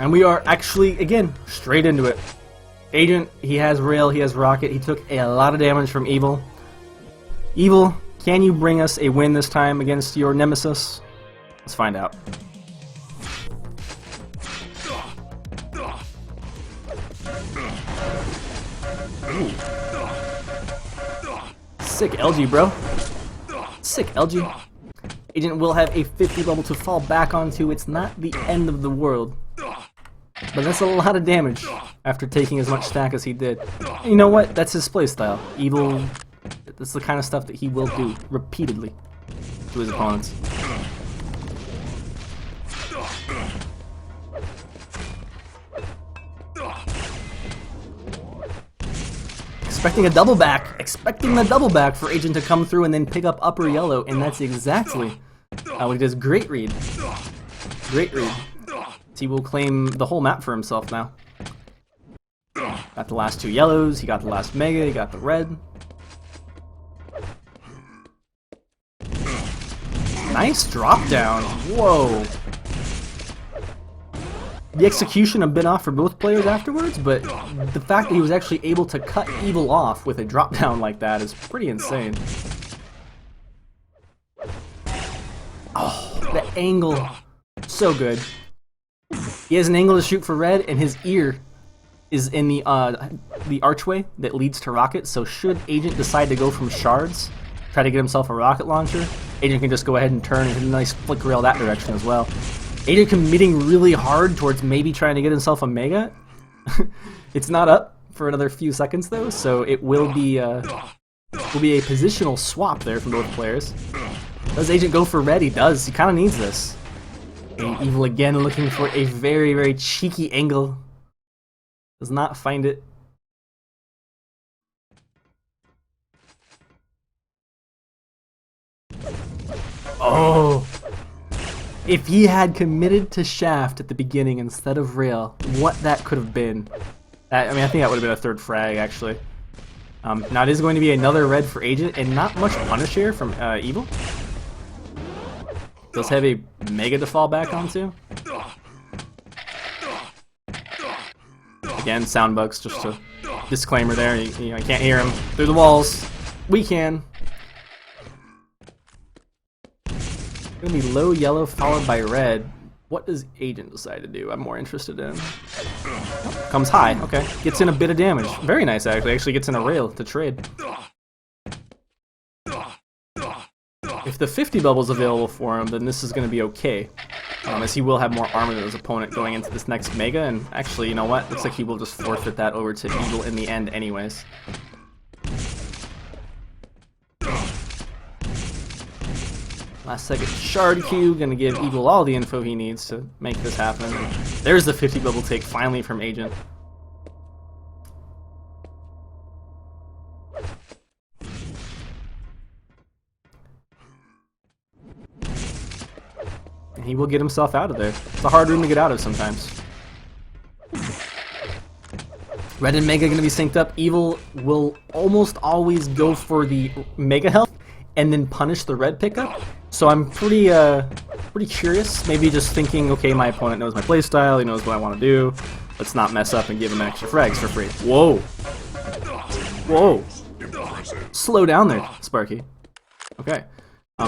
And we are actually, again, straight into it. Agent, he has rail, he has rocket, he took a lot of damage from Evil. Evil, can you bring us a win this time against your nemesis? Let's find out. Ooh. Sick LG, bro. Sick LG. Agent will have a 50 level to fall back onto. It's not the end of the world. But that's a lot of damage after taking as much stack as he did. And you know what? That's his playstyle. Evil, that's the kind of stuff that he will do repeatedly to his opponents. Expecting a double back, expecting the double back for Agent to come through and then pick up upper yellow, and that's exactly what he does. Great read. Great read. He will claim the whole map for himself now. Got the last two yellows, he got the last mega, he got the red. Nice drop down. Whoa. The execution a bit off for both players afterwards, but the fact that he was actually able to cut Evil off with a drop down like that is pretty insane. Oh, the angle. So good. He has an angle to shoot for red, and his ear is in the archway that leads to rocket, so should Agent decide to go from shards, try to get himself a rocket launcher, Agent can just go ahead and turn and hit a nice flick rail that direction as well. Agent committing really hard towards maybe trying to get himself a mega. It's not up for another few seconds though, so it will be a positional swap there from both players. Does Agent go for red? He does. He kind of needs this. And Evil again looking for a very, very cheeky angle. Does not find it. Oh! If he had committed to shaft at the beginning instead of rail, what that could have been. I mean, I think that would have been a third frag, actually. Now it is going to be another red for Agent, and not much punish here from Evil. Does have a mega to fall back onto. Again, sound bugs, just a disclaimer there. You know, I can't hear him through the walls. We can. Gonna be low yellow followed by red. What does Agent decide to do? I'm more interested in. Oh, comes high. Okay, gets in a bit of damage. Very nice, actually. Actually gets in a rail to trade. If the 50 bubble's available for him, then this is going to be okay. As he will have more armor than his opponent going into this next mega, and actually, you know what? Looks like he will just forfeit that over to Evil in the end anyways. Last second shard Q, gonna give Evil all the info he needs to make this happen. And there's the 50 bubble take finally from Agent. And he will get himself out of there. It's a hard room to get out of sometimes. Red and Mega gonna be synced up. Evil will almost always go for the Mega health and then punish the red pickup. So I'm pretty curious. Maybe just thinking, okay, my opponent knows my playstyle, he knows what I want to do. Let's not mess up and give him extra frags for free. Whoa. Whoa. Slow down there, Sparky. Okay.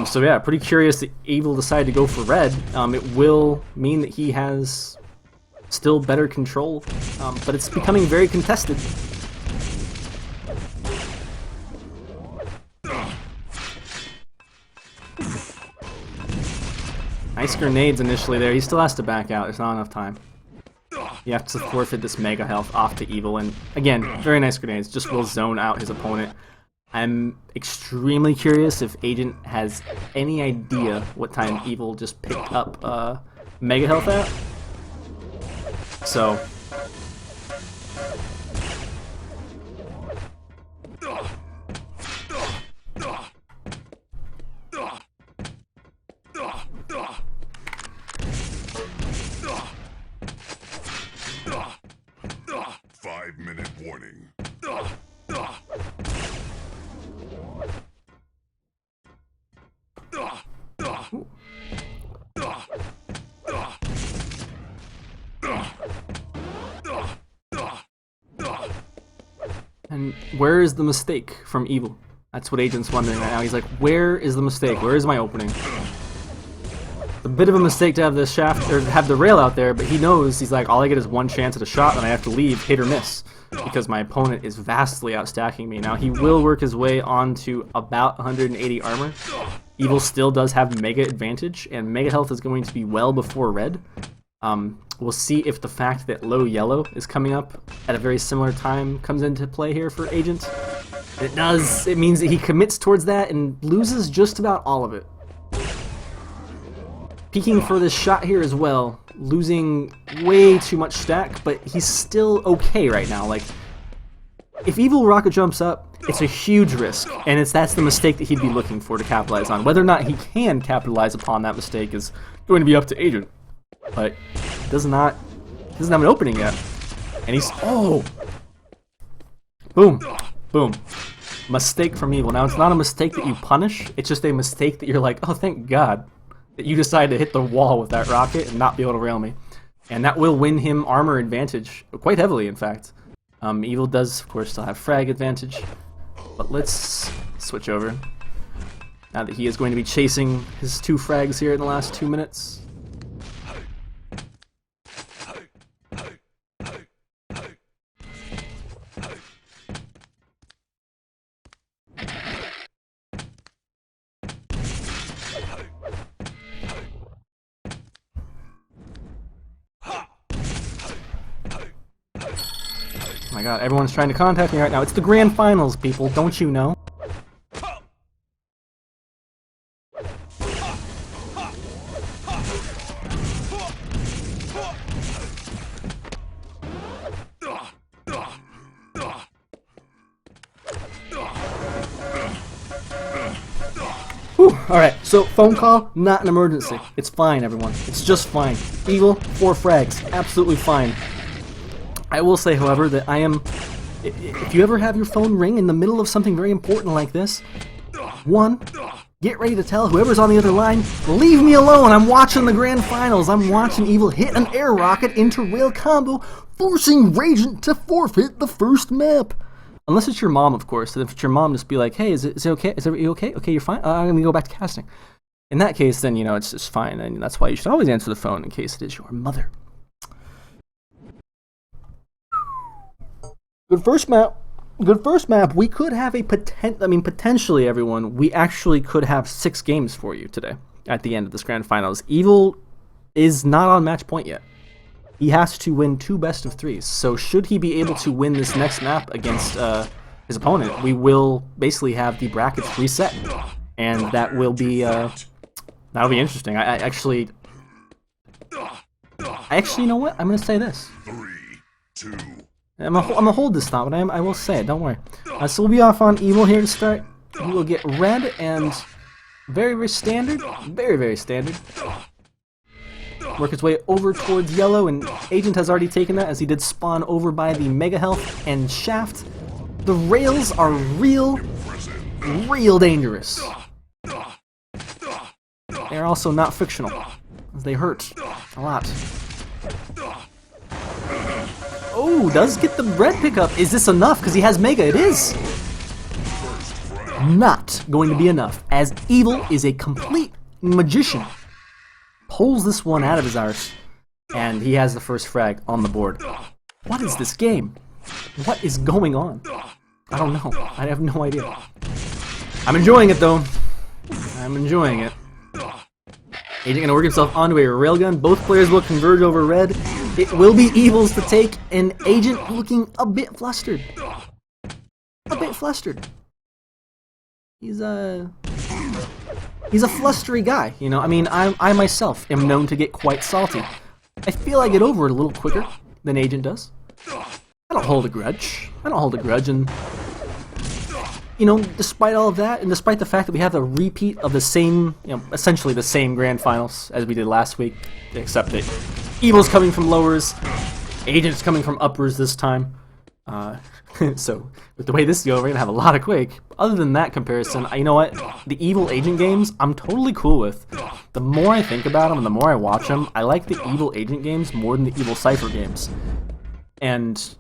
So yeah, pretty curious that Evil decided to go for red. It will mean that he has still better control, but it's becoming very contested. Nice grenades initially there. He still has to back out. There's not enough time. You have to forfeit this mega health off to Evil, and again, very nice grenades. Just will zone out his opponent. I'm extremely curious if Agent has any idea what time Evil just picked up mega health at. So. Five-minute warning. Where is the mistake from Evil? That's what Agent's wondering right now. He's like, where is the mistake? Where is my opening? It's a bit of a mistake to have the shaft, or have the rail out there, but he knows, he's like, all I get is one chance at a shot, and I have to leave, hit or miss, because my opponent is vastly outstacking me. Now, he will work his way onto about 180 armor. Evil still does have Mega advantage, and Mega health is going to be well before Red. We'll see if the fact that low yellow is coming up at a very similar time comes into play here for Agent. It does. It means that he commits towards that and loses just about all of it. Peeking for this shot here as well, losing way too much stack, but he's still okay right now. Like, if Evil rocket jumps up, it's a huge risk, and that's the mistake that he'd be looking for to capitalize on. Whether or not he can capitalize upon that mistake is going to be up to Agent, but he doesn't have an opening yet. And he's boom, boom. Mistake from Evil. Now, it's not a mistake that you punish, it's just a mistake that you're like, oh, thank God that you decided to hit the wall with that rocket and not be able to rail me. And that will win him armor advantage, quite heavily, in fact. Evil does, of course, still have frag advantage, but let's switch over. Now that he is going to be chasing his 2 frags here in the last 2 minutes. Oh my god, everyone's trying to contact me right now. It's the grand finals, people, don't you know? Whew, alright, so phone call, not an emergency. It's fine, everyone. It's just fine. Evil, 4 frags, absolutely fine. I will say, however, that if you ever have your phone ring in the middle of something very important like this, 1, get ready to tell whoever's on the other line, leave me alone, I'm watching the grand finals, I'm watching Evil hit an air rocket into rail combo, forcing Ragent to forfeit the first map. Unless it's your mom, of course, and if it's your mom, just be like, hey, is it okay? Is everybody okay? Okay, you're fine? I'm gonna go back to casting. In that case, then, it's just fine, and that's why you should always answer the phone in case it is your mother. Good first map. We could have potentially, everyone, we actually could have 6 games for you today at the end of this grand finals. Evil is not on match point yet. He has to win 2 best of 3s. So should he be able to win this next map against his opponent, we will basically have the brackets reset, and that will be that'll be interesting. I actually, you know what? I'm gonna say this. 3, 2. I'm gonna hold this thought, but I will say it, don't worry. So we'll be off on Evil here to start. We will get Red and very, very standard. Very, very standard. Work his way over towards Yellow, and Agent has already taken that as he did spawn over by the Mega Health and Shaft. The rails are real dangerous. They are also not fictional, as they hurt a lot. Oh, does get the Red pickup. Is this enough? Because he has Mega. It is. Not going to be enough, as Evil is a complete magician. Pulls this one out of his arse, and he has the first frag on the board. What is this game? What is going on? I don't know. I have no idea. I'm enjoying it, though. I'm enjoying it. Agent gonna work himself onto a railgun. Both players will converge over Red. It will be Evil's to take, and Agent looking a bit flustered. A bit flustered. He's a flustery guy, I myself am known to get quite salty. I feel I get over it a little quicker than Agent does. I don't hold a grudge. And despite all of that, and despite the fact that we have a repeat of the same, essentially the same grand finals as we did last week, except that Evil's coming from lowers, Agent's coming from uppers this time. So, with the way this goes, we're gonna have a lot of Quake. Other than that comparison, you know what? The Evil Agent games, I'm totally cool with. The more I think about them and the more I watch them, I like the Evil Agent games more than the Evil Cypher games. And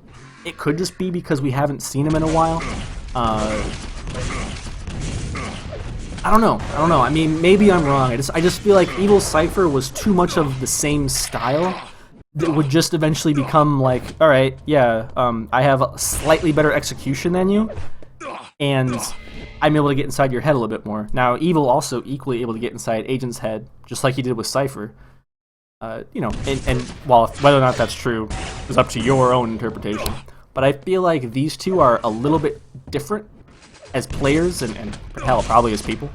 It could just be because we haven't seen him in a while. I don't know. I mean, maybe I'm wrong. I just feel like Evil Cypher was too much of the same style. That would just eventually become like, all right, yeah, I have a slightly better execution than you, and I'm able to get inside your head a little bit more. Now, Evil also equally able to get inside Agent's head, just like he did with Cypher. You know, and while whether or not that's true is up to your own interpretation. But I feel like these two are a little bit different as players, and hell, probably as people.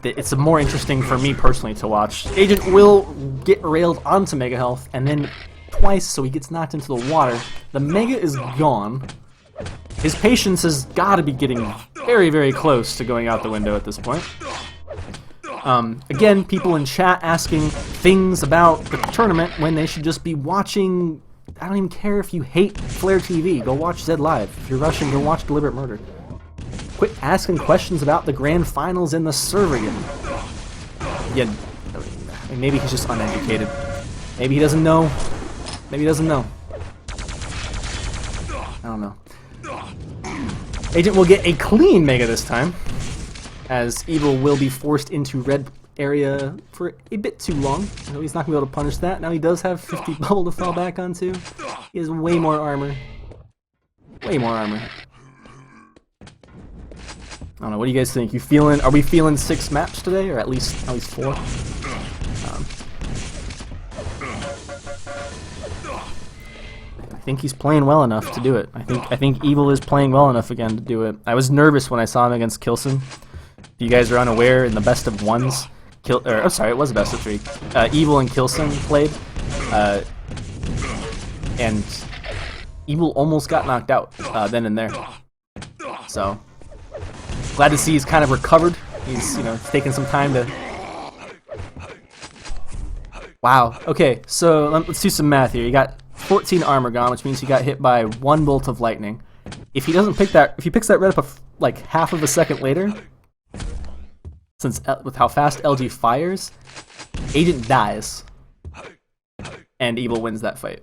It's more interesting for me personally to watch. Agent will get railed onto Mega Health, and then twice, so he gets knocked into the water. The Mega is gone. His patience has got to be getting very, very close to going out the window at this point. Again, people in chat asking things about the tournament when they should just be watching. I don't even care if you hate Flare TV. Go watch Zed Live. If you're Russian, go watch Deliberate Murder. Quit asking questions about the grand finals in the server again. Yeah, maybe he's just uneducated. Maybe he doesn't know. Maybe he doesn't know. I don't know. Agent will get a clean Mega this time, as Evil will be forced into red area for a bit too long. So he's not going to be able to punish that. Now he does have 50 bubble to fall back onto. He has way more armor. Way more armor. I don't know. What do you guys think? Are we feeling 6 maps today, or at least 4? I think he's playing well enough to do it. I think Evil is playing well enough again to do it. I was nervous when I saw him against Kilson. If you guys are unaware, in the best of ones, it was a best of 3. Evil and Kilson played, and Evil almost got knocked out then and there. So glad to see he's kind of recovered. He's taking some time to. Wow. Okay, so let's do some math here. You got 14 armor gone, which means he got hit by 1 bolt of lightning. If he doesn't pick that, if he picks that red up like half of a second later, since with how fast LG fires, Agent dies, and Evil wins that fight.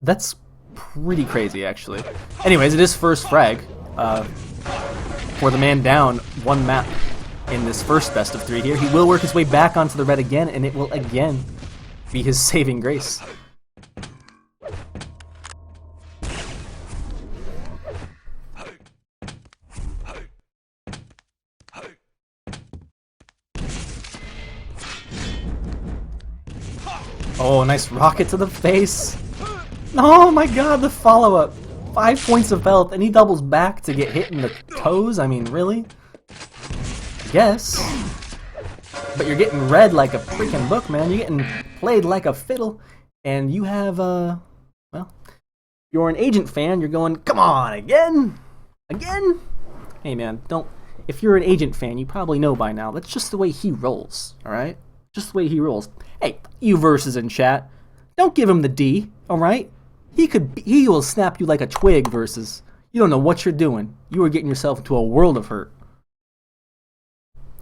That's pretty crazy, actually. Anyways, it is first frag for the man down 1 map in this first best of 3 here. He will work his way back onto the red again, and it will again be his saving grace. Oh, nice rocket to the face. Oh my god, the follow-up. 5 points of health, and he doubles back to get hit in the toes? I mean, really? Yes. But you're getting read like a freaking book, man. You're getting played like a fiddle. And you have, well, you're an Agent fan. You're going, come on, again? Again? Hey, man, if you're an Agent fan, you probably know by now. That's just the way he rolls, alright? Just the way he rolls. Hey, you versus in chat. Don't give him the D, alright? He will snap you like a twig versus. You don't know what you're doing. You are getting yourself into a world of hurt.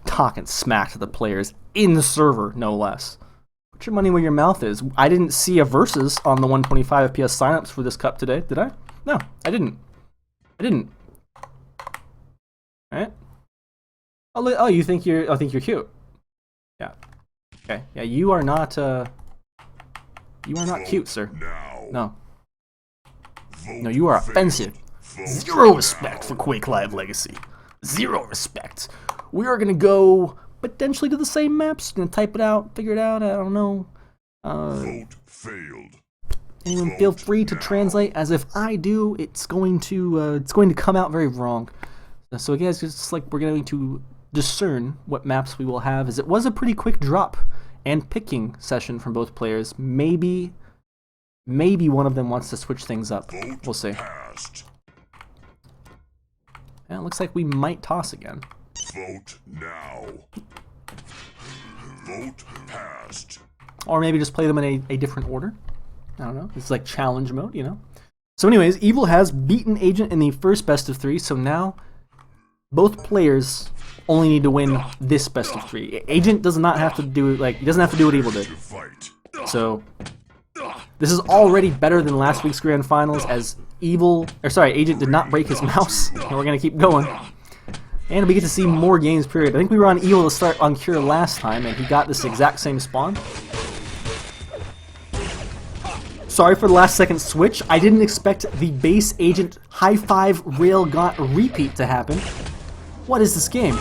Talking smack to the players in the server, no less. Put your money where your mouth is. I didn't see a versus on the 125 FPS signups for this cup today, did I? No, I didn't. Alright. Oh, you think you're cute. Yeah. Okay. Yeah, you are not cute, sir. No. No, you are offensive. 0 respect for Quake Live Legacy. 0 respect. We are gonna go potentially to the same maps. Gonna type it out, figure it out. I don't know. Vote failed. Anyone feel free to translate. As if I do, it's going to come out very wrong. So guys, it's like we're going to discern what maps we will have. As it was a pretty quick drop and picking session from both players. Maybe one of them wants to switch things up. We'll see. Yeah, it looks like we might toss again. Vote now. Vote passed. Or maybe just play them in a different order. I don't know. It's like challenge mode, you know? So anyways, Evil has beaten Agent in the first best of 3, so now both players only need to win this best of 3. Agent does not have to do he doesn't have to do what Evil did. So This is already better than last week's Grand Finals, as Agent did not break his mouse, and we're gonna keep going. And we get to see more games, period. I think we were on Evil to start on Cure last time, and he got this exact same spawn. Sorry for the last second switch. I didn't expect the base Agent high five rail got repeat to happen. What is this game?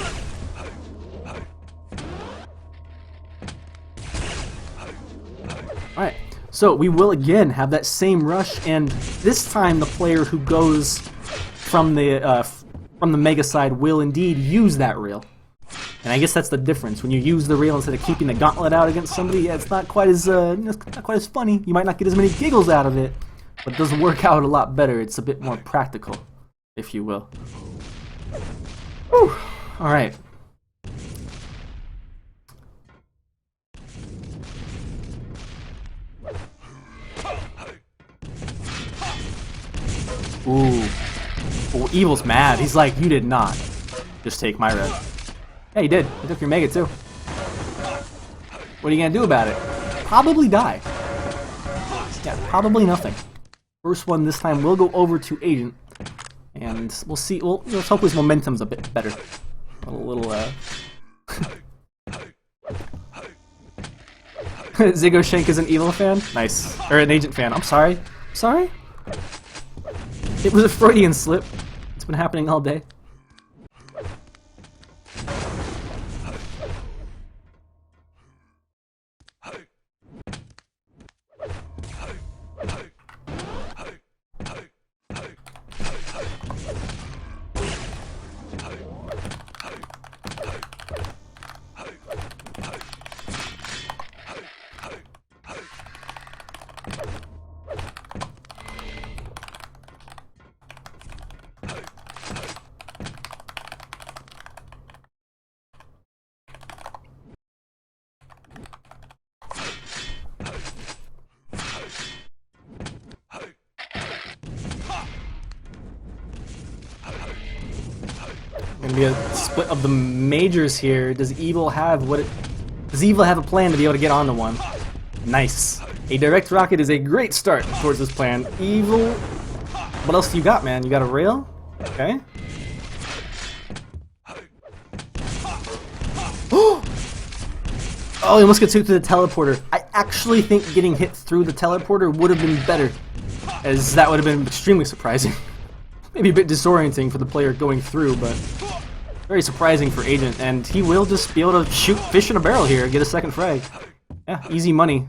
Alright, so we will again have that same rush, and this time the player who goes from the Mega side will indeed use that rail. And I guess that's the difference. When you use the rail instead of keeping the gauntlet out against somebody, yeah, it's not quite as funny. You might not get as many giggles out of it, but it doesn't work out a lot better. It's a bit more practical, if you will. Whew. All right. Ooh. Oh, Evil's mad. He's like, you did not just take my red. Yeah, he did. He took your Mega too. What are you gonna do about it? Probably die. Yeah, probably nothing. First one this time will go over to Agent, and we'll see. Well, let's hope his momentum's a bit better. Ziggo Shank is an Evil fan? Nice. Or an Agent fan. I'm sorry. Sorry? It was a Freudian slip. It's been happening all day. Gonna be a split of the majors here. Does Evil have a plan to be able to get onto one? Nice. A direct rocket is a great start towards this plan. Evil, what else do you got, man? You got a rail? Okay. Oh, he almost gets hit through the teleporter. I actually think getting hit through the teleporter would have been better, as that would have been extremely surprising. Maybe a bit disorienting for the player going through, but very surprising for Agent, and he will just be able to shoot fish in a barrel here and get a second frag. Yeah, easy money.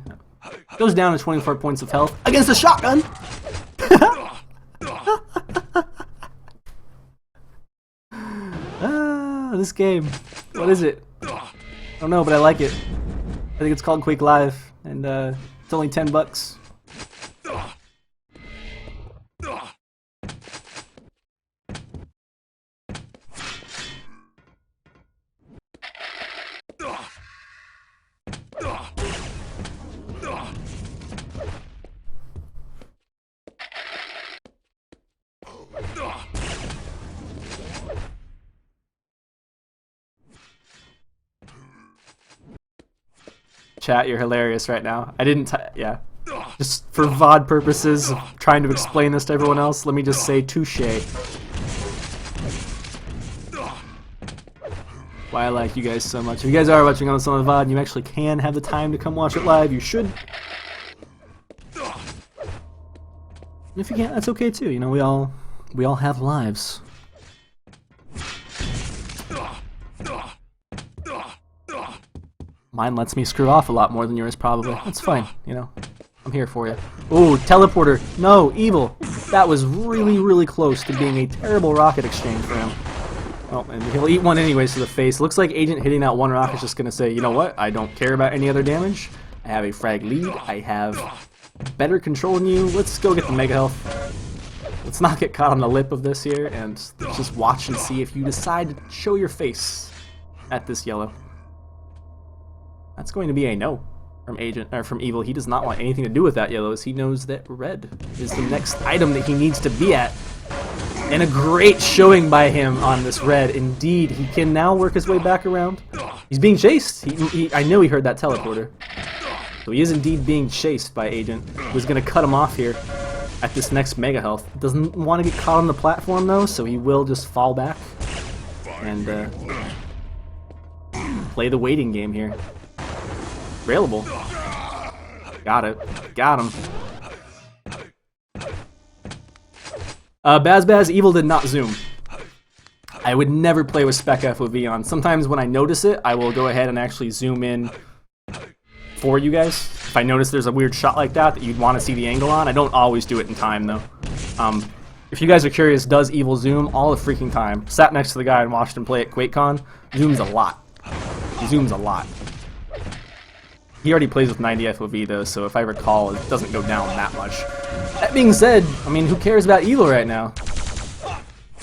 Goes down to 24 points of health against a shotgun! This game. What is it? I don't know, but I like it. I think it's called Quake Live, and it's only $10. Chat, you're hilarious right now. I didn't yeah. Just for VOD purposes, of trying to explain this to everyone else, let me just say touche. Why I like you guys so much. If you guys are watching on some of the VOD and you actually can have the time to come watch it live, you should. And if you can't, that's okay too. You know, we all have lives. Mine lets me screw off a lot more than yours, probably. That's fine, you know. I'm here for you. Ooh, teleporter. No, Evil. That was really, really close to being a terrible rocket exchange for him. Oh, and he'll eat one anyways to the face. Looks like Agent hitting that one rocket is just going to say, you know what? I don't care about any other damage. I have a frag lead. I have better control than you. Let's go get the Mega Health. Let's not get caught on the lip of this here, and let's just watch and see if you decide to show your face at this yellow. That's going to be a no from Agent, or from Evil. He does not want anything to do with that yellow, as he knows that red is the next item that he needs to be at. And a great showing by him on this red. Indeed, he can now work his way back around. He's being chased. I know he heard that teleporter. So he is indeed being chased by Agent, who's going to cut him off here at this next Mega Health. Doesn't want to get caught on the platform though, so he will just fall back and play the waiting game here. Available. Got it. Got him. Baz Evil did not zoom. I would never play with Spec FOV on. Sometimes when I notice it, I will go ahead and actually zoom in for you guys. If I notice there's a weird shot like that you'd want to see the angle on, I don't always do it in time though. If you guys are curious, does Evil zoom all the freaking time? Sat next to the guy and watched him play at QuakeCon. Zooms a lot. He zooms a lot. He already plays with 90 FOV though, so if I recall, it doesn't go down that much. That being said, I mean, who cares about Evil right now?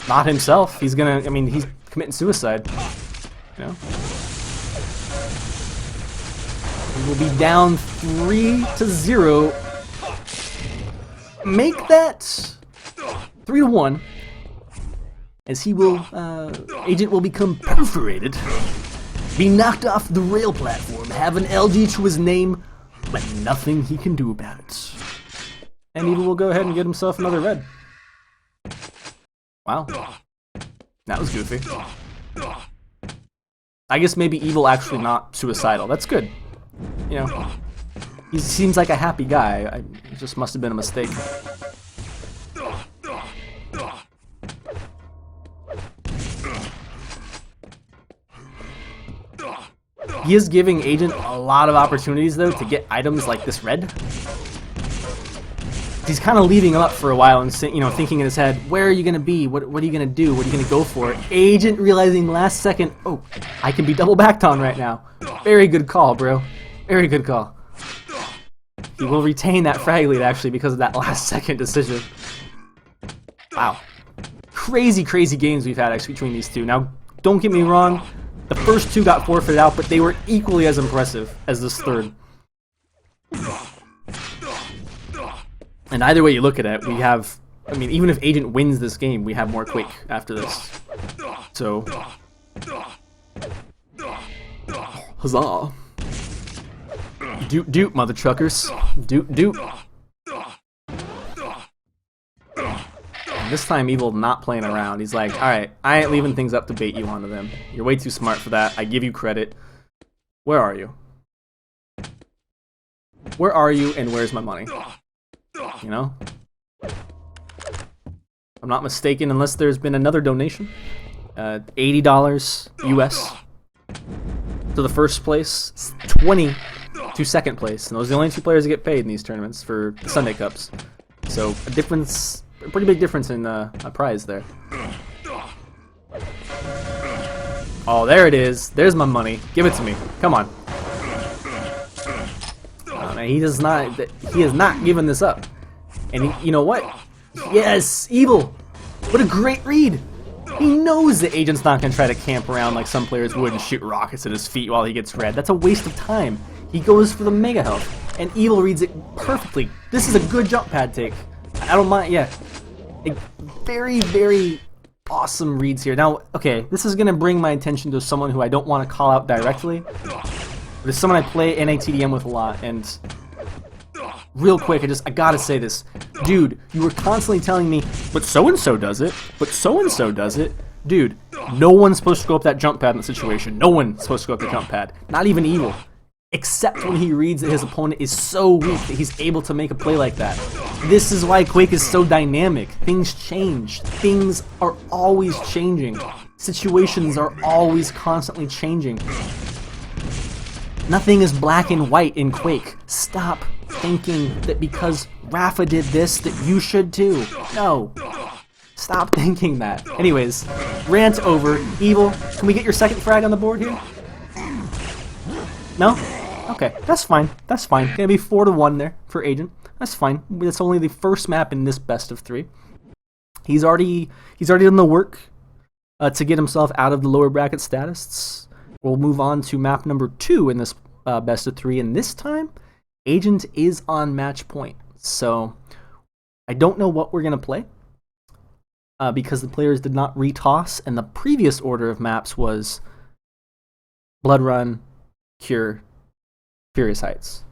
Not himself. He's gonna, I mean, he's committing suicide. You know? He will be down 3-0. Make that 3-1. As he will, Agent will become perforated, be knocked off the rail platform, have an LG to his name, but nothing he can do about it. And Evil will go ahead and get himself another red. Wow. That was goofy. I guess maybe Evil actually not suicidal. That's good. You know, he seems like a happy guy. It just must have been a mistake. He is giving Agent a lot of opportunities, though, to get items like this red. He's kind of leaving him up for a while and, you know, thinking in his head, where are you going to be? What are you going to do? What are you going to go for? Agent realizing last second, oh, I can be double backed on right now. Very good call, bro. Very good call. He will retain that frag lead, actually, because of that last second decision. Wow. Crazy, crazy games we've had, actually, between these two. Now, don't get me wrong. The first two got forfeited out, but they were equally as impressive as this third. And either way you look at it, we have, I mean, even if Agent wins this game, we have more Quake after this. So, huzzah. Doot doot, mother truckers. Doot doot. And this time Evil not playing around. He's like, alright, I ain't leaving things up to bait you onto them. You're way too smart for that. I give you credit. Where are you? Where are you and where's my money? You know? If I'm not mistaken, unless there's been another donation. $80 US to the first place, 20 to second place. And those are the only two players that get paid in these tournaments for the Sunday Cups. So a difference, a pretty big difference in a prize there. Oh, there it is. There's my money. Give it to me. Come on. Man, he is not giving this up. And you know what? Yes, Evil. What a great read. He knows the Agent's not going to try to camp around like some players would and shoot rockets at his feet while he gets red. That's a waste of time. He goes for the Mega Health, and Evil reads it perfectly. This is a good jump pad take. I don't mind, yeah. Very, very awesome reads here. Now, okay, this is going to bring my attention to someone who I don't want to call out directly, but it's someone I play NATDM with a lot, and real quick, I gotta say this. Dude, you were constantly telling me, but so-and-so does it, but so-and-so does it. Dude, no one's supposed to go up that jump pad in the situation. No one's supposed to go up the jump pad. Not even Evil. Except when he reads that his opponent is so weak that he's able to make a play like that. This is why Quake is so dynamic. Things change. Things are always changing. Situations are always constantly changing. Nothing is black and white in Quake. Stop thinking that because Rafa did this that you should too. No. Stop thinking that. Anyways, rant over. Evil, can we get your second frag on the board here? No? Okay, that's fine. That's fine. Gonna be 4-1 there for Agent. That's fine. It's only the first map in this best of 3. He's already done the work to get himself out of the lower bracket status. We'll move on to map number 2 in this best of 3, and this time Agent is on match point. So I don't know what we're gonna play because the players did not retoss, and the previous order of maps was Blood Run, Cure, Furious Heights.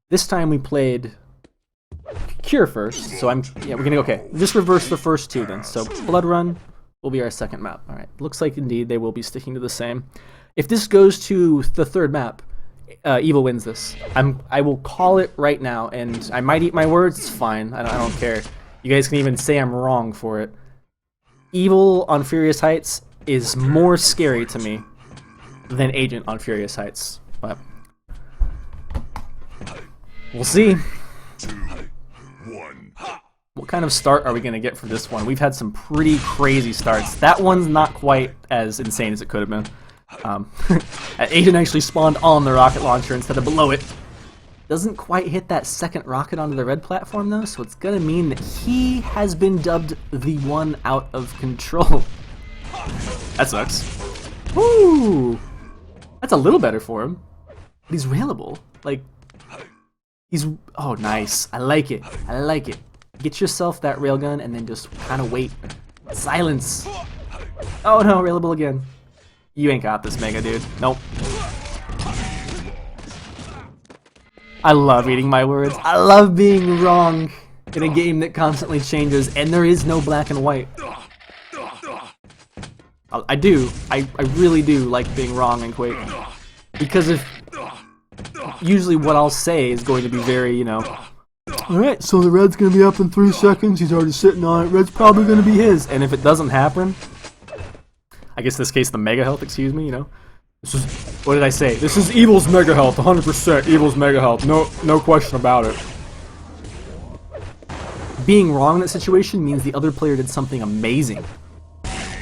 This time we played Cure first, so we're gonna go, okay, just reverse the first two then. So Blood Run will be our second map. Alright, looks like indeed they will be sticking to the same. If this goes to the third map, Evil wins this. I will call it right now, and I might eat my words, it's fine, I don't care. You guys can even say I'm wrong for it. Evil on Furious Heights is more scary to me than Agent on Furious Heights, but we'll see. 2, 1. What kind of start are we going to get for this one? We've had some pretty crazy starts. That one's not quite as insane as it could have been. Agent actually spawned on the rocket launcher instead of below it. Doesn't quite hit that second rocket onto the red platform though, so it's going to mean that he has been dubbed the one out of control. That sucks. Woo! That's a little better for him. But he's railable. Like, oh, nice. I like it. I like it. Get yourself that railgun and then just kind of wait. Silence. Oh no, railable again. You ain't got this, Mega Dude. Nope. I love eating my words. I love being wrong in a game that constantly changes, and there is no black and white. I do. I really do like being wrong in Quake. Because usually what I'll say is going to be very, alright, so the red's going to be up in 3 seconds, he's already sitting on it, red's probably going to be his. And if it doesn't happen, I guess in this case the Mega Health, excuse me, This is, what did I say? This is Evil's Mega Health, 100% Evil's Mega Health, no question about it. Being wrong in that situation means the other player did something amazing.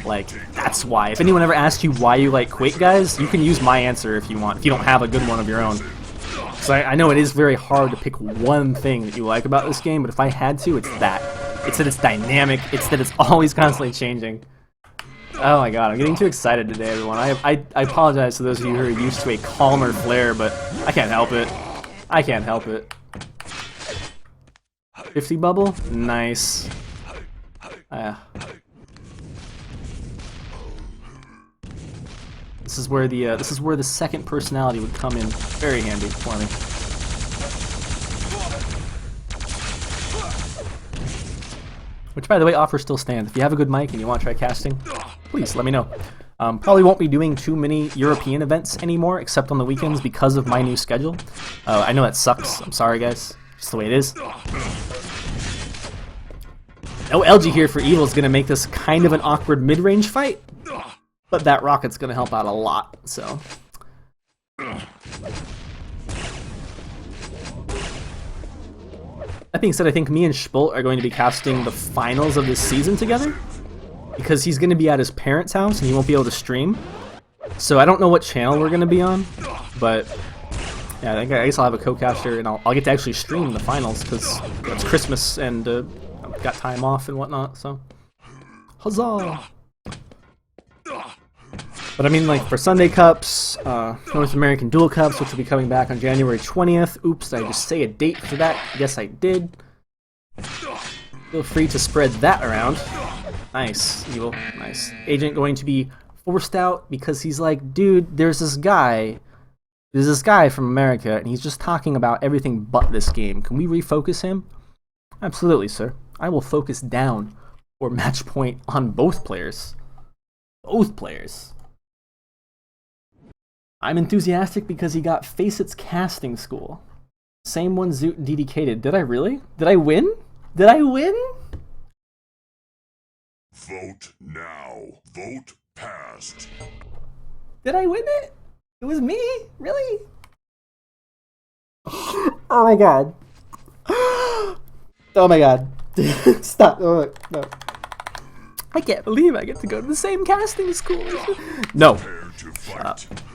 Like, that's why. If anyone ever asks you why you like Quake, guys, you can use my answer if you want, if you don't have a good one of your own. So I know it is very hard to pick one thing that you like about this game, but if I had to, it's that. It's that it's dynamic, it's that it's always constantly changing. Oh my god, I'm getting too excited today, everyone. I apologize to those of you who are used to a calmer flair, but I can't help it. I can't help it. 50 bubble? Nice. This is where the second personality would come in very handy for me. Which, by the way, offer still stands. If you have a good mic and you want to try casting, please let me know. Probably won't be doing too many European events anymore, except on the weekends because of my new schedule. I know that sucks. I'm sorry, guys. Just the way it is. No LG here for Evil is going to make this kind of an awkward mid-range fight, but that rocket's going to help out a lot, so. That being said, I think me and Spult are going to be casting the finals of this season together, because he's going to be at his parents' house and he won't be able to stream. So I don't know what channel we're going to be on, but yeah, I guess I'll have a co-caster and I'll get to actually stream the finals because it's Christmas and I've got time off and whatnot. So huzzah! But I mean, like for Sunday Cups, North American Duel Cups, which will be coming back on January 20th. Oops, did I just say a date for that? Yes, I did. Feel free to spread that around. Nice, Evil. Nice. Agent going to be forced out because he's like, dude, there's this guy from America, and he's just talking about everything but this game. Can we refocus him? Absolutely, sir. I will focus down for match point on both players. Both players. I'm enthusiastic because he got Facet's casting school. Same one Zoot DDK'd. Did I really? Did I win? Did I win? Vote now. Vote passed. Did I win it? It was me? Really? Oh my god. Oh my god. Stop. Oh, no. I can't believe I get to go to the same casting school. No.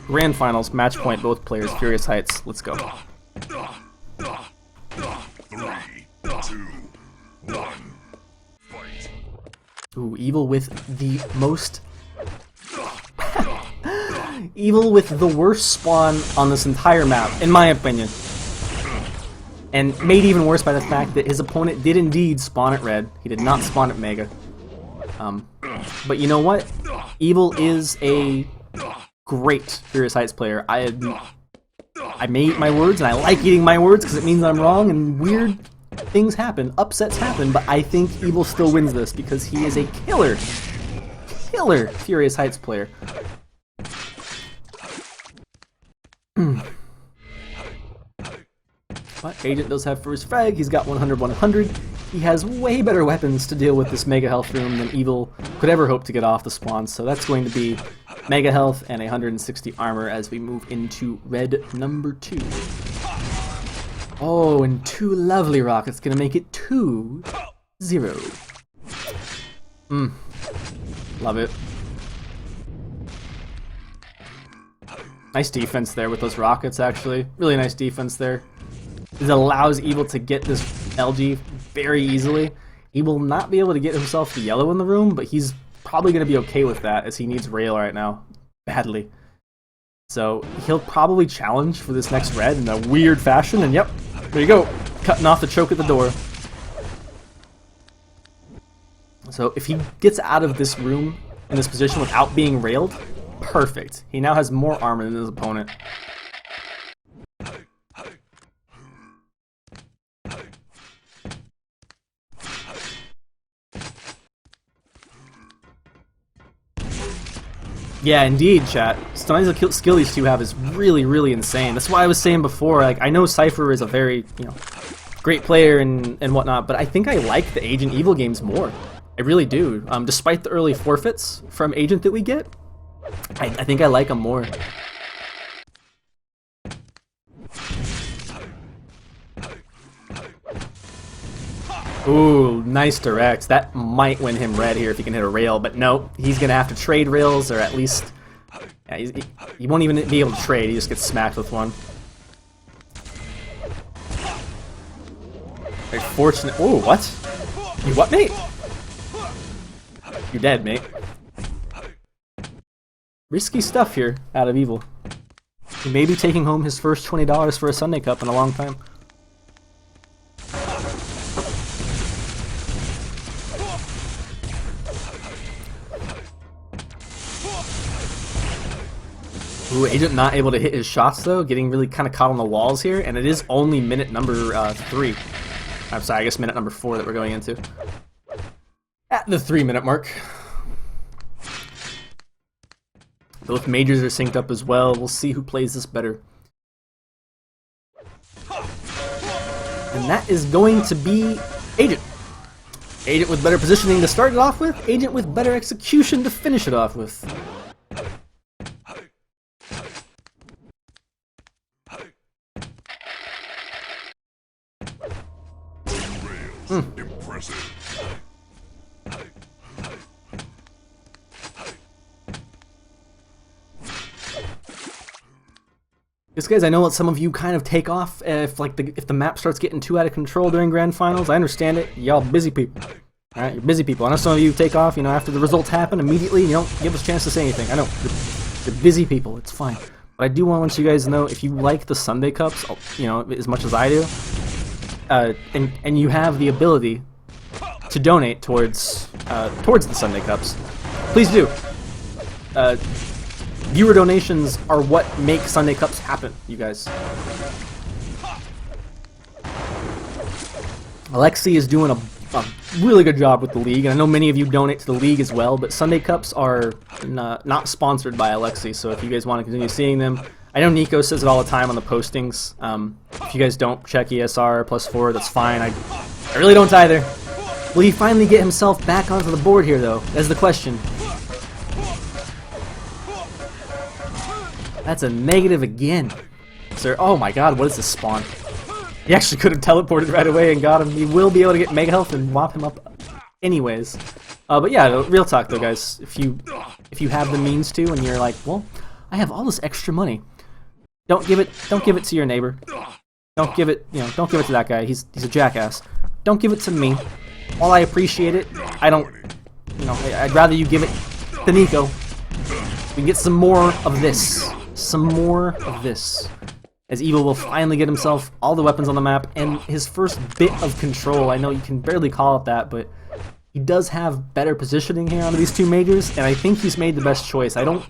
Grand finals, match point, both players, Furious Heights. Let's go. 3, 2, 1. Fight. Ooh, Evil with the most... Evil with the worst spawn on this entire map, in my opinion. And made even worse by the fact that his opponent did indeed spawn at red. He did not spawn at Mega. But you know what? Evil is a great Furious Heights player. I may eat my words, and I like eating my words because it means I'm wrong, and weird things happen, upsets happen, but I think Evil still wins this because he is a killer Furious Heights player. But Agent does have first frag, he's got 100-100. He has way better weapons to deal with this Mega Health room than Evil could ever hope to get off the spawn, so that's going to be Mega Health and 160 armor as we move into red number 2. Oh, and 2 lovely rockets, gonna make it 2-0. Love it. Nice defense there with those rockets, actually. Really nice defense there. It allows Evil to get this LG very easily. He will not be able to get himself the yellow in the room, but he's probably going to be okay with that as he needs rail right now, badly. So he'll probably challenge for this next red in a weird fashion, and yep, there you go, cutting off the choke at the door. So if he gets out of this room in this position without being railed, perfect. He now has more armor than his opponent. Yeah, indeed, chat. Stunning skill these two have is really, really insane. That's why I was saying before, like, I know Cypher is a very, great player and whatnot, but I think I like the Agent Evil games more. I really do. Despite the early forfeits from Agent that we get, I think I like them more. Ooh, nice direct. That might win him red here if he can hit a rail, but no, he's gonna have to trade rails, or at least he won't even be able to trade. He just gets smacked with one. Very fortunate. Ooh, what? You what, mate? You're dead, mate. Risky stuff here out of Evil. He may be taking home his first $20 for a Sunday Cup in a long time. Ooh, Agent not able to hit his shots though, getting really kind of caught on the walls here, and it is only minute number 3. I'm sorry, I guess minute number 4 that we're going into. At the 3-minute mark. Both majors are synced up as well. We'll see who plays this better. And that is going to be Agent. Agent with better positioning to start it off with, Agent with better execution to finish it off with. Impressive. Because guys, I know that some of you kind of take off if the map starts getting too out of control during grand finals. I understand it. Y'all busy people. Alright, you're busy people. I know some of you take off, after the results happen immediately, you don't give us a chance to say anything. I know. You're busy people. It's fine. But I do want to let you guys know, if you like the Sunday Cups, as much as I do, and you have the ability to donate towards the Sunday Cups, please do. Viewer donations are what make Sunday Cups happen, you guys. Alexi is doing a really good job with the league, and I know many of you donate to the league as well, but Sunday Cups are not sponsored by Alexi, so if you guys want to continue seeing them, I know Nico says it all the time on the postings. If you guys don't check ESR +4, that's fine. I really don't either. Will he finally get himself back onto the board here, though? That's the question. That's a negative again. Sir, oh my god, what is this spawn? He actually could have teleported right away and got him. He will be able to get Mega Health and whop him up anyways. But yeah, real talk though, guys. If you have the means to, and you're like, well, I have all this extra money, don't give it to your neighbor. Don't give it to that guy. He's a jackass. Don't give it to me. While I appreciate it, I'd rather you give it to Nico. We can get some more of this. Some more of this. As Evil will finally get himself all the weapons on the map and his first bit of control. I know you can barely call it that, but he does have better positioning here on these two majors, and I think he's made the best choice. I don't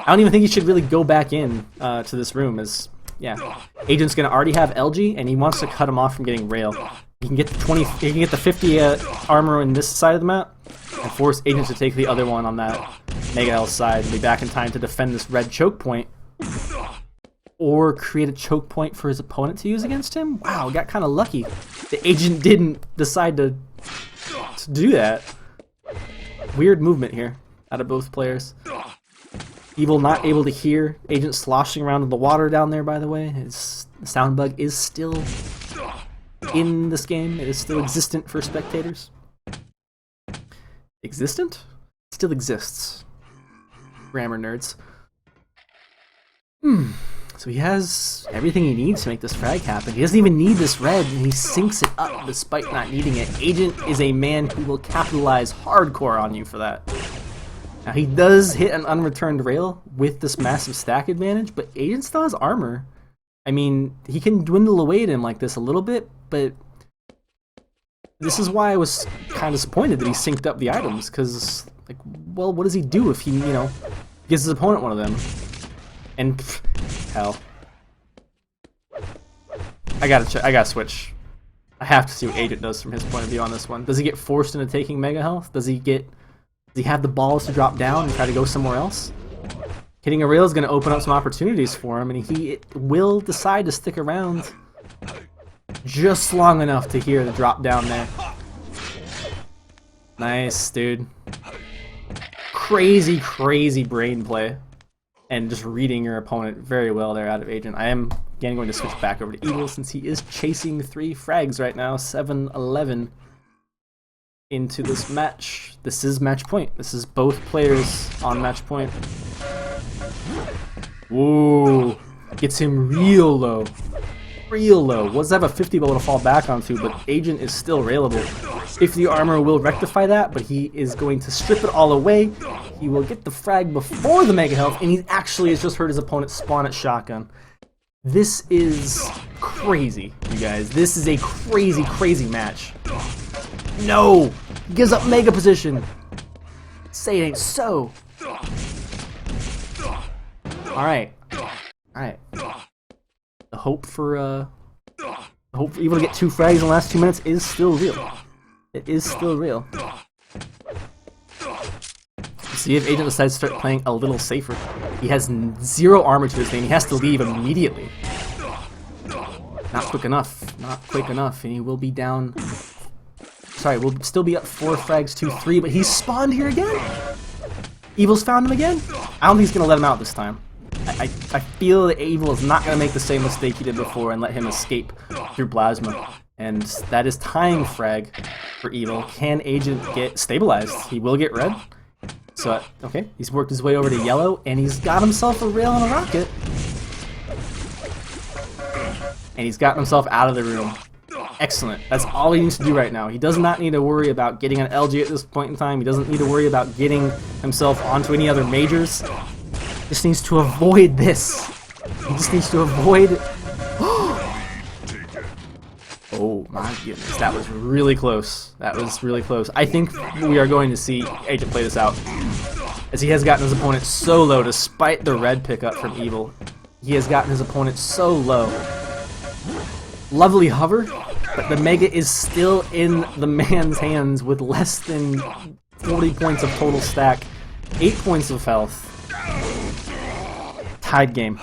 even think he should really go back in to this room, as Yeah. Agent's gonna already have LG, and he wants to cut him off from getting rail. He can get the 20. He can get the 50 armor on this side of the map, and force Agent to take the other one on that Mega L side, and be back in time to defend this red choke point, or create a choke point for his opponent to use against him. Wow, got kind of lucky. The Agent didn't decide to do that. Weird movement here out of both players. Evil not able to hear Agent sloshing around in the water down there, by the way. His sound bug is still in this game. It is still existent for spectators. Existent? Still exists. Grammar nerds. So he has everything he needs to make this frag happen. He doesn't even need this red, and he sinks it up despite not needing it. Agent is a man who will capitalize hardcore on you for that. Now he does hit an unreturned rail with this massive stack advantage, but Agent still has armor. I mean, he can dwindle away at him like this a little bit, but this is why I was kind of disappointed that he synced up the items, because, like, well, what does he do if he, you know, gives his opponent one of them? And, hell. I gotta switch. I have to see what Agent does from his point of view on this one. Does he get forced into taking Mega Health? Does he have the balls to drop down and try to go somewhere else? Hitting a rail is going to open up some opportunities for him, and he will decide to stick around just long enough to hear the drop down there. Nice, dude. Crazy, crazy brain play. And just reading your opponent very well there out of Agent. I am, again, going to switch back over to Evil since he is chasing 3 frags right now. 7-11 into this match. This is match point. This is both players on match point. Whoa. Gets him real low. Real low. Was have a 50 bow to fall back onto, but Agent is still railable. If the armor will rectify that, but he is going to strip it all away. He will get the frag before the Mega Health, and he actually has just heard his opponent spawn at shotgun. This is crazy, you guys. This is a crazy, crazy match. No! He gives up Mega position. Say it ain't so. Alright. Alright. The hope for Evil to get 2 frags in the last 2 minutes is still real. It is still real. See if Agent decides to start playing a little safer. He has 0 armor to his name. He has to leave immediately. Not quick enough. Not quick enough. And he will be down. Sorry, we'll still be up 4 frags to 3, but he's spawned here again? Evil's found him again? I don't think he's going to let him out this time. I feel that Evil is not going to make the same mistake he did before and let him escape through Plasma. And that is time frag for Evil. Can Agent get stabilized? He will get red. So, okay, he's worked his way over to yellow, and he's got himself a rail and a rocket. And he's gotten himself out of the room. Excellent. That's all he needs to do right now. He does not need to worry about getting an LG at this point in time. He doesn't need to worry about getting himself onto any other majors. He just needs to avoid this. He just needs to avoid... Oh my goodness, that was really close. That was really close. I think we are going to see Agent play this out, as he has gotten his opponent so low despite the red pickup from Evil. He has gotten his opponent so low. Lovely hover, but the Mega is still in the man's hands with less than 40 points of total stack, 8 points of health. Tied game.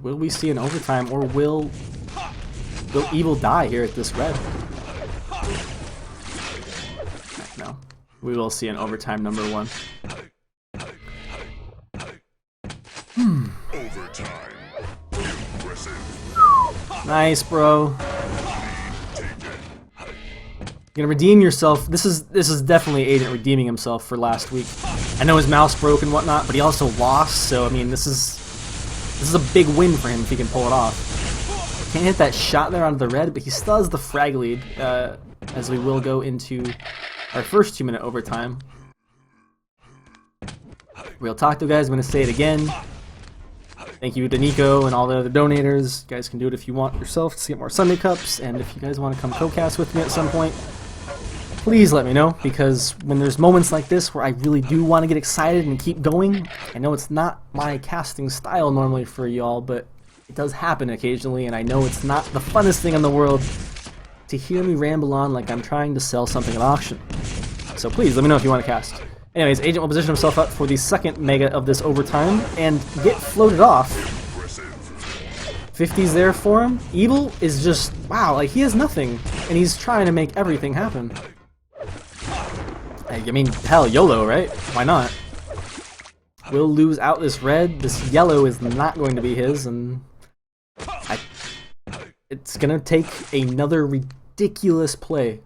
Will we see an overtime, or will Evil die here at this red? No. We will see an overtime number 1. Overtime. Impressive. Nice, bro. You're gonna redeem yourself. This is definitely Agent redeeming himself for last week. I know his mouse broke and whatnot, but he also lost, so I mean this is a big win for him if he can pull it off. Can't hit that shot there onto the red, but he still has the frag lead, as we will go into our first 2-minute overtime. Real talk though, guys, I'm going to say it again. Thank you to Nico and all the other donators. You guys can do it if you want yourself to get more Sunday Cups, and if you guys want to come co-cast with me at some point, please let me know, because when there's moments like this where I really do want to get excited and keep going, I know it's not my casting style normally for y'all, but it does happen occasionally, and I know it's not the funnest thing in the world to hear me ramble on like I'm trying to sell something at auction. So please, let me know if you want to cast. Anyways, Agent will position himself up for the second mega of this overtime and get floated off. 50's there for him. Evil is just, wow, like he has nothing, and he's trying to make everything happen. I mean, hell, YOLO, right? Why not? We'll lose out this red. This yellow is not going to be his, and it's gonna take another ridiculous play,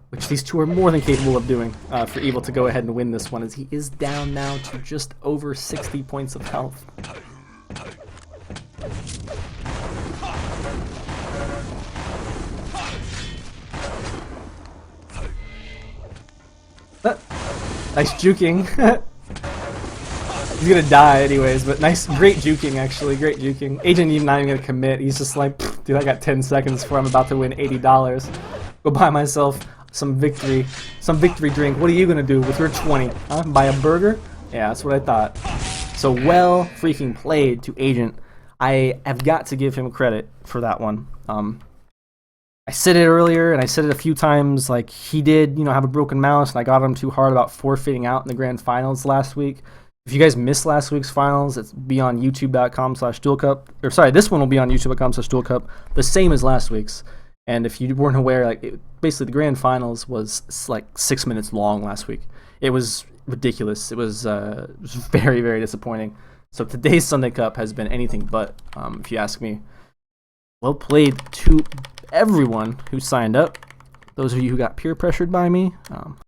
which these two are more than capable of doing, for Evil to go ahead and win this one, as he is down now to just over 60 points of health. Nice juking. He's gonna die anyways, but great juking actually, great juking. Agent not even gonna commit. He's just like, dude, I got 10 seconds before I'm about to win $80. Go buy myself some victory drink. What are you gonna do with your 20? Huh? Buy a burger? Yeah, that's what I thought. So well freaking played to Agent. I have got to give him credit for that one. I said it earlier, and I said it a few times, like, he did, you know, have a broken mouse, and I got him too hard about forfeiting out in the grand finals last week. If you guys missed last week's finals, it's be on youtube.com/duelcup, or sorry, this one will be on youtube.com/duelcup, the same as last week's. And if you weren't aware, like, basically the grand finals was like 6 minutes long last week. It was ridiculous. It was very, very disappointing. So today's Sunday Cup has been anything but, if you ask me. Well played to everyone who signed up. Those of you who got peer pressured by me,